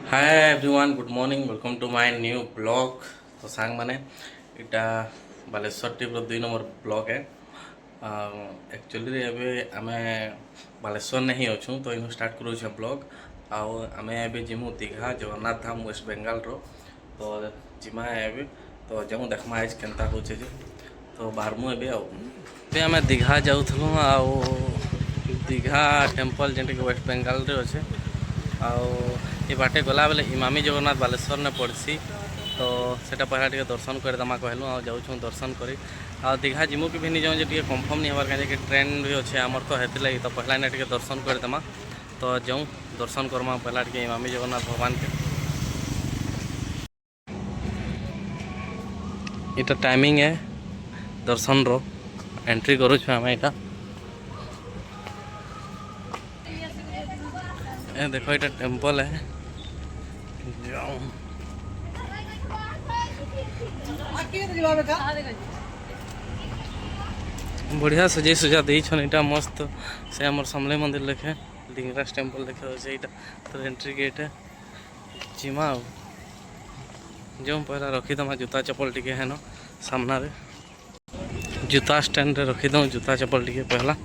Hi everyone, good morning, welcome to my new blog. तो सांग माने इटा बालेश्वर ट्रिप्र 2 नंबर ब्लॉग है। एक्चुअली एबे आमे बालेश्वर नहीं अच्छू तो इन स्टार्ट करूँ ब्लॉग। आमे एबे जिमु दीघा जगन्नाथ धाम वेस्ट बेंगाल रो। तो जिमा एबे तो जमु देखमा आज केनता होचे जे तो बाहरमु एबे आमे दीघा जाउथलु दीघा टेम्पल जेंटे कि वेस्ट बेंगाल रे अच्छे। ये बाटे गला बेले इमामी जगन्नाथ बालेश्वर ने पड़सी तो सेटा पहला टे दर्शन करदेमा कहलु जाऊँ दर्शन करी दीघा जिमु कि भी नहीं जाऊँ टे कन्फर्म नहीं हबार कहीं ट्रेन भी अच्छे आमर तो हेती लगी तो पहला ने दर्शन करदेमा तो जाऊँ दर्शन करमा पहला टे इमामी जगन्नाथ भगवान के। इटा टाइमिंग है दर्शन रो एंट्री करूँ आम यहाँ देखो ये टेम्पल है बढ़िया सजे सुजा देटा मस्त से आम समले मंदिर लेखे लिंगराज टेम्पल देखे यहाँ तो एंट्री गेट है जिमा जो पहला रखीदमा जूता चप्पल टी है न सामना रे जूता स्टैंड रे रखीद जूता चप्पल टी पहला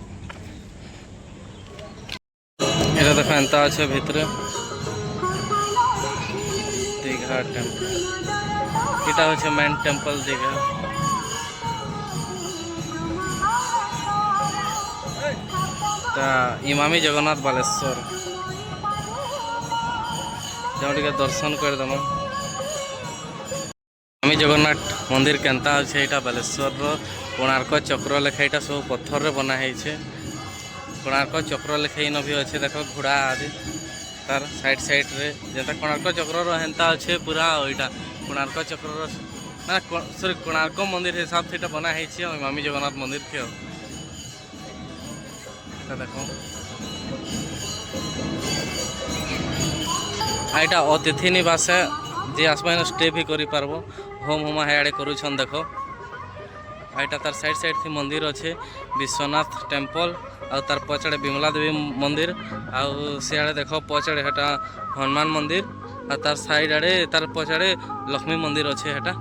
ये देख एंता अच्छे भितर दीघा टेम्पल इटा होचे मेन टेम्पल दीघा इमामी जगन्नाथ बालेश्वर जो टे दर्शन करदेमा इमामी जगन्नाथ मंदिर केनता अच्छे यहाँ बालेश्वर कोणार्क चक्र लेखा यहाँ सब पत्थर रे बना है कोणार्क चक्र लेखे इन भी अच्छे देख घोड़ा आदि तार साइड साइड रे जेता कोणार्क चक्र हेन्ता अच्छे पूरा यहाँ कोणार्क चक्र ना सॉरी कोणार्क मंदिर हिसाब से बना है इमामी जगन्नाथ मंदिर के देखो यहाँ अतिथि निवास है जी आसपा स्टे भी करि पारबो होम होमा हेड़े करूछन देखो यहाँ तार साइड साइड थी मंदिर अच्छे विश्वनाथ टेम्पल आ तार पछाड़े विमला देवी मंदिर आउ सियाड़े देख पछाड़े हेटा हनुमान मंदिर आ तार साइड आड़े तार पछाड़े लक्ष्मी मंदिर अच्छे हेटा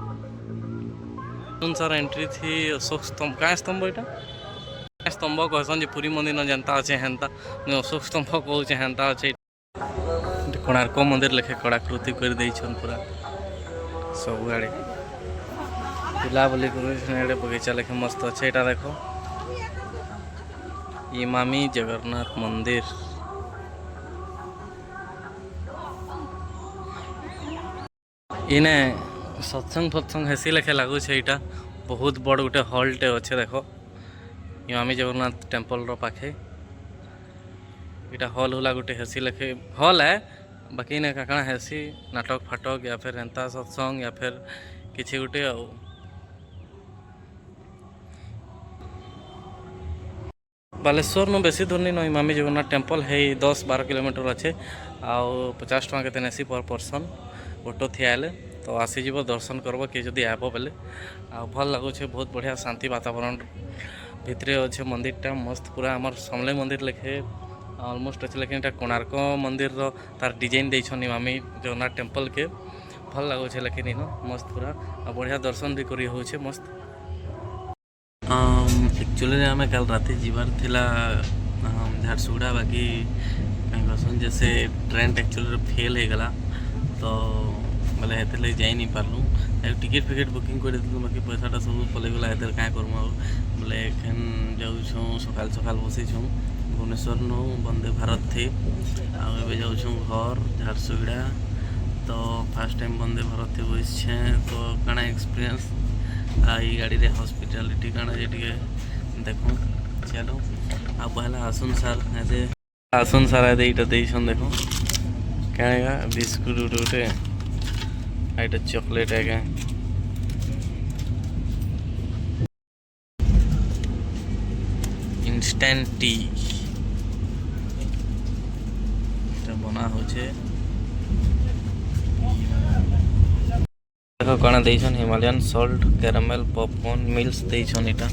सर एंट्री थी अशोक स्तंभ क्या स्तंभ यहाँ स्तंभ कहसन जे पुरी मंदिर न जनता अच्छे हेन्ता अशोक स्तंभ कहूचे हेन्ता अच्छे कोणार्क मंदिर लेखे कड़ाकृति कर देछन पूरा सब आड़े बुलाबुली कर बगीचा लेखे मस्त अच्छे यहाँ देखो इमामी जगन्नाथ मंदिर इने सत्संग फत्संग हेसी लेखे लगुच यहाँ बहुत बड़ गोटे हॉलटे अच्छे देखो इमामी जगन्नाथ टेम्पल रो पाखे यहाँ हॉल होला गोटे हेसी लेखे हॉल है बाकी ने काकଣା हेसी नाटक फाटक या फिर एंता सत्संग या फिर किसी गोटे बालेश्वर नु बेसी दूर नहीं इमामी जगन्नाथ टेम्पल है 10-12 किलोमीटर अच्छे आउ 50 टଙ୍କା के नेसी पर पर्सन ऑटो थियाले तो आसीज दर्शन करब किए जदि आब बेले आ भल लगुचे बहुत बढ़िया शांति वातावरण भितरे अच्छे मंदिरटा मस्त पूरा आमर समले मंदिर लेखे ऑलमोस्ट अच्छे लेकिन कोणार्क मंदिर तार डिजाइन देछन इमामी जगन्नाथ टेम्पल के भल लगुचे लेकिन इन मस्त पूरा बढ़िया दर्शन भी करी होछे मस्त। एक्चुअली आम कल राति जीवार थिला झारसुगुड़ा बाकी कहसन जैसे ट्रेन एक्चुअली फेल हो गला तो बोले हेते जाई नहीं पार्लू टिकेट फिकेट बुकिंग कर बाकी पैसाटा सब पलैगला हेते क्या करूँ बोले एखन जाऊँ सकाल सकाल बसीछूँ भुवनेश्वर नु वंदे भारत थी आगे जाऊँ घर झारसुगुड़ा तो फास्ट टाइम वंदे भारत थी बसछे तो काना एक्सपीरियंस आई गाड़ी रे हॉस्पिटलिटी काना जे टिके देखो चलो आ पहला आसुन सार ये देछन देखो क्या बिस्कुट उठे आइटा चॉकलेट है क्या इंस्टेंट टी बना होचे देखो कण देछन Himalayan salt caramel popcorn meals देछन इटा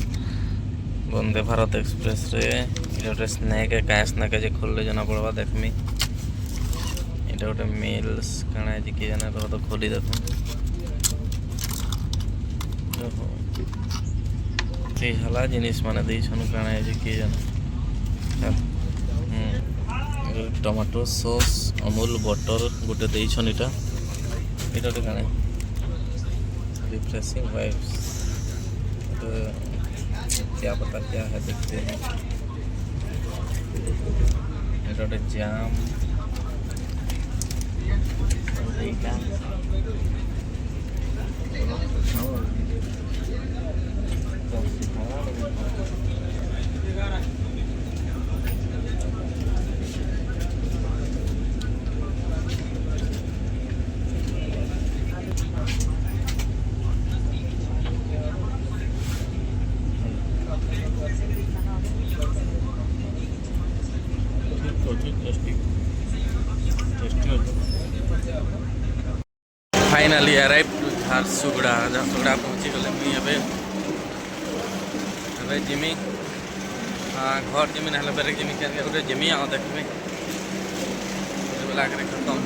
वंदे भारत एक्सप्रेस रे स्नैक है क्या स्नैक है जे खोलले जना पड़वा देखमी এটা গোটে ମିଲ୍ସ କାଣା ହେଇଛି କିଏ ଜାଣେ ରହ ତ ଖୋଲି ଦେଖ এই হালা জিনিস মানে ଦେଇଛନ୍ କାଣା ହେଇଛି କିଏ ଜାଣେ ଟମାଟୋ ସସ୍ ଅମୁଲ ବଟର ଗୋଟେ ଦେଇଛନ୍ ଏଇଟା ଗୋଟେ କାଣା रिफ्रेशिंग वाइब्स तो क्या पता क्या है देखते हैं ये जाम finally arrive to Jharsuguda Jharsuguda पहुँची गले मुई एबे जिमी हाँ घर जिमी ना बेरे जिमी क्या जिमी आओ देखमी करे खत्म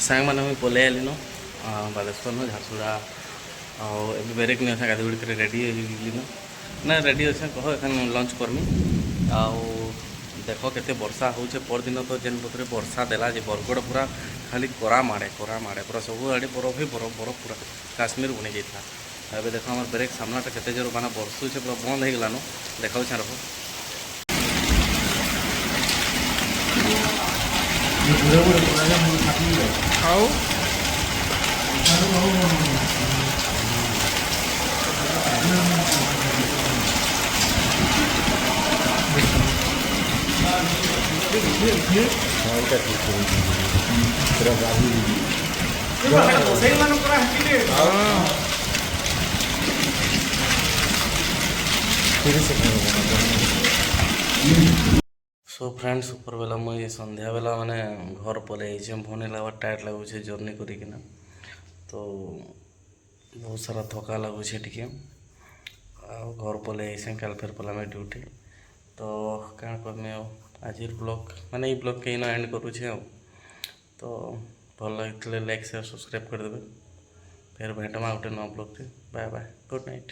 सांग मैंने मुझे पलि आली न बालेश्वर न झारसुगुड़ा बेरेक नहीं गाधी गुड़ी रेडी हो ना रेडी अच्छे कह एखान लंच करमी आउ देख केते वर्षा होचे परदिन तो जेन बतरे वर्षा देला जे बरगड़ पूरा खाली कोरा माड़े पूरा सब आड़े बरफ ही बरफ पूरा काश्मीर बनी जाता अबे देख हमार ब्रेक सामनाटा केते जोर माना बरसुचे पूरा बंद हो गलान देखा रह सो फ्रेंड्स ऊपर बेला मुझे संध्या बेला माने घर पलि भन लगा टायर्ड लगुचे जर्नी करना तो बहुत सारा थका लगुचे टी घर पलि काल फेर पलामे ड्यूटी तो क्या करमी आज ब्लॉग माने ब्लॉग के एंड करुचे तो भल लगे लाइक शेयर सब्सक्राइब करदे फिर भेटमा गोटे नवा blog bye bye good night.